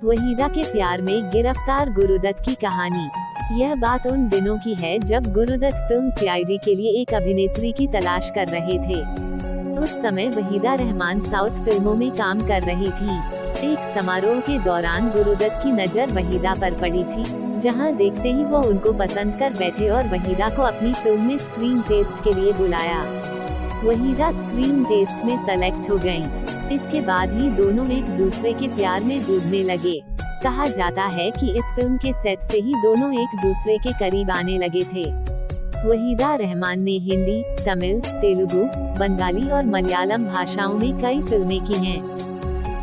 वहीदा के प्यार में गिरफ्तार गुरुदत्त की कहानी। यह बात उन दिनों की है जब गुरुदत्त फिल्म सीआईडी के लिए एक अभिनेत्री की तलाश कर रहे थे। उस समय वहीदा रहमान साउथ फिल्मों में काम कर रही थी। एक समारोह के दौरान गुरुदत्त की नज़र वहीदा पर पड़ी थी, जहां देखते ही वो उनको पसंद कर बैठे और वहीदा को अपनी फिल्म में स्क्रीन टेस्ट के लिए बुलाया। वहीदा स्क्रीन टेस्ट में सेलेक्ट हो गयीं। इसके बाद ही दोनों एक दूसरे के प्यार में डूबने लगे। कहा जाता है कि इस फिल्म के सेट से ही दोनों एक दूसरे के करीब आने लगे थे। वहीदा रहमान ने हिंदी, तमिल, तेलुगु, बंगाली और मलयालम भाषाओं में कई फिल्में की हैं।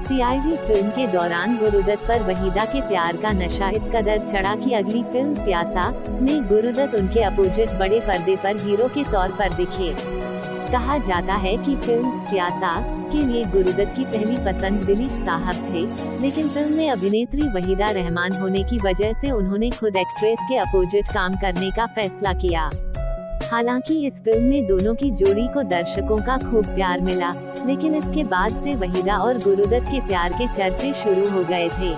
सीआईडी फिल्म के दौरान गुरुदत्त पर वहीदा के प्यार का नशा इस कदर चढ़ा कि अगली फिल्म प्यासा में गुरुदत्त उनके अपोजिट बड़े पर्दे पर हीरो के तौर पर दिखे। कहा जाता है कि फिल्म प्यासा के लिए गुरुदत्त की पहली पसंद दिलीप साहब थे, लेकिन फिल्म में अभिनेत्री वहीदा रहमान होने की वजह से उन्होंने खुद एक्ट्रेस के अपोजिट काम करने का फैसला किया। हालांकि इस फिल्म में दोनों की जोड़ी को दर्शकों का खूब प्यार मिला, लेकिन इसके बाद से वहीदा और गुरुदत्त के प्यार के चर्चे शुरू हो गए थे।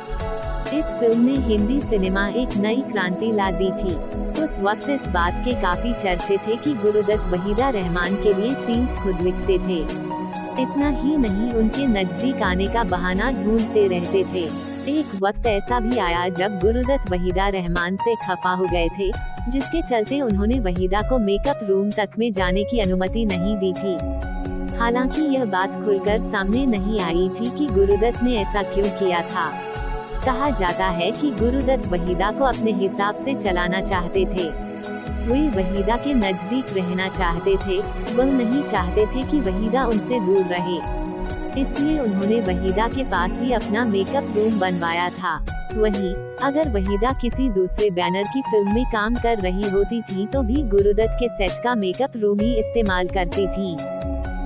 इस फिल्म ने हिंदी सिनेमा एक नई क्रांति ला दी थी। उस वक्त इस बात के काफी चर्चे थे कि गुरुदत्त वहीदा रहमान के लिए सीन्स खुद लिखते थे। इतना ही नहीं, उनके नजदीक आने का बहाना ढूंढते रहते थे। एक वक्त ऐसा भी आया जब गुरुदत्त वहीदा रहमान से खफा हो गए थे, जिसके चलते उन्होंने वहीदा को मेकअप रूम तक में जाने की अनुमति नहीं दी थी। हालांकि यह बात खुलकर सामने नहीं आई थी कि गुरुदत्त ने ऐसा क्यों किया था। कहा जाता है कि गुरुदत्त वहीदा को अपने हिसाब से चलाना चाहते थे। वे वहीदा के नजदीक रहना चाहते थे, वह नहीं चाहते थे कि वहीदा उनसे दूर रहे। इसलिए उन्होंने वहीदा के पास ही अपना मेकअप रूम बनवाया था। वहीं अगर वहीदा किसी दूसरे बैनर की फिल्म में काम कर रही होती थी तो भी गुरुदत्त के सेट का मेकअप रूम ही इस्तेमाल करती थी।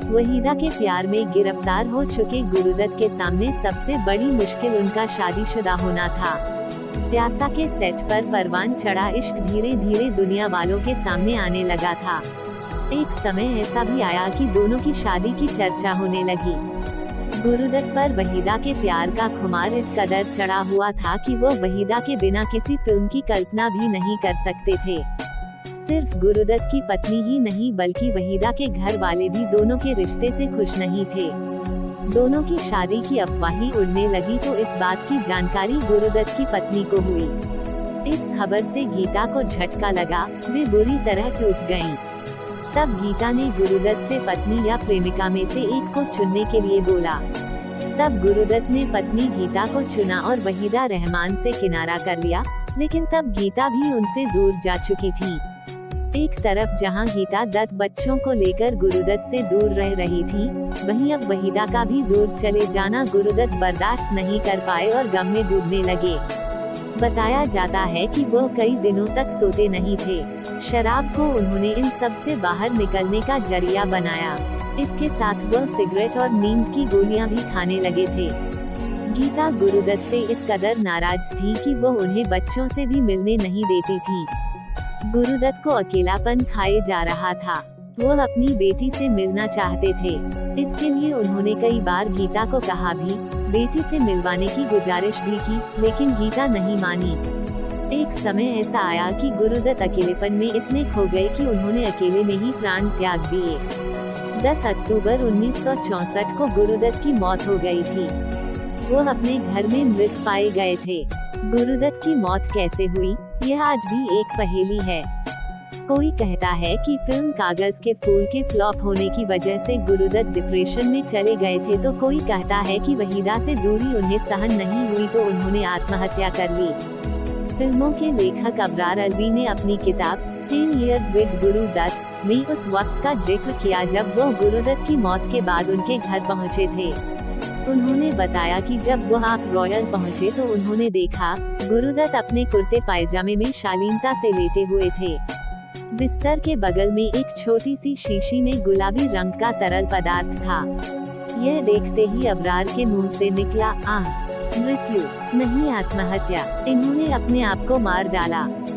वहीदा के प्यार में गिरफ्तार हो चुके गुरुदत्त के सामने सबसे बड़ी मुश्किल उनका शादीशुदा होना था। प्यासा के सेट पर परवान चढ़ा इश्क धीरे धीरे दुनिया वालों के सामने आने लगा था। एक समय ऐसा भी आया कि दोनों की शादी की चर्चा होने लगी। गुरुदत्त पर वहीदा के प्यार का खुमार इस कदर चढ़ा हुआ था कि वो वहीदा के बिना किसी फिल्म की कल्पना भी नहीं कर सकते थे। सिर्फ गुरुदत्त की पत्नी ही नहीं बल्कि वहीदा के घर वाले भी दोनों के रिश्ते से खुश नहीं थे। दोनों की शादी की अफवाही उड़ने लगी तो इस बात की जानकारी गुरुदत्त की पत्नी को हुई। इस खबर से गीता को झटका लगा, वे बुरी तरह टूट गयीं। तब गीता ने गुरुदत्त से पत्नी या प्रेमिका में से एक को चुनने के लिए बोला। तब गुरुदत्त ने पत्नी गीता को चुना और वहीदा रहमान से किनारा कर लिया, लेकिन तब गीता भी उनसे दूर जा चुकी थी। एक तरफ जहां गीता दत्त बच्चों को लेकर गुरुदत्त से दूर रह रही थी, वहीं अब वहीदा का भी दूर चले जाना गुरुदत्त बर्दाश्त नहीं कर पाए और गम में डूबने लगे। बताया जाता है कि वो कई दिनों तक सोते नहीं थे। शराब को उन्होंने इन सब से बाहर निकलने का जरिया बनाया। इसके साथ वो सिगरेट और नींद की गोलियां भी खाने लगे थे। गीता गुरुदत्त से इस कदर नाराज थी कि वो उन्हें बच्चों से भी मिलने नहीं देती थी। गुरुदत्त को अकेलापन खाए जा रहा था। वो अपनी बेटी से मिलना चाहते थे। इसके लिए उन्होंने कई बार गीता को कहा भी, बेटी से मिलवाने की गुजारिश भी की, लेकिन गीता नहीं मानी। एक समय ऐसा आया कि गुरुदत्त अकेलेपन में इतने खो गए कि उन्होंने अकेले में ही प्राण त्याग दिए। 10 अक्टूबर 1964 को गुरुदत्त की मौत हो गई थी। वो अपने घर में मृत पाए गए थे। गुरुदत्त की मौत कैसे हुई, यह आज भी एक पहेली है। कोई कहता है कि फिल्म कागज के फूल के फ्लॉप होने की वजह से गुरुदत्त डिप्रेशन में चले गए थे, तो कोई कहता है कि वहीदा से दूरी उन्हें सहन नहीं हुई तो उन्होंने आत्महत्या कर ली। फिल्मों के लेखक अबरार अलवी ने अपनी किताब 10 Years with गुरुदत्त में उस वक्त का जिक्र किया जब वो गुरुदत्त की मौत के बाद उनके घर पहुँचे थे। उन्होंने बताया कि जब वो आप रॉयल पहुँचे तो उन्होंने देखा गुरुदत्त अपने कुर्ते पायजामे में शालीनता से लेटे हुए थे। बिस्तर के बगल में एक छोटी सी शीशी में गुलाबी रंग का तरल पदार्थ था। यह देखते ही अबरार के मुंह से निकला, आह, मृत्यु नहीं आत्महत्या, इन्होंने अपने आप को मार डाला।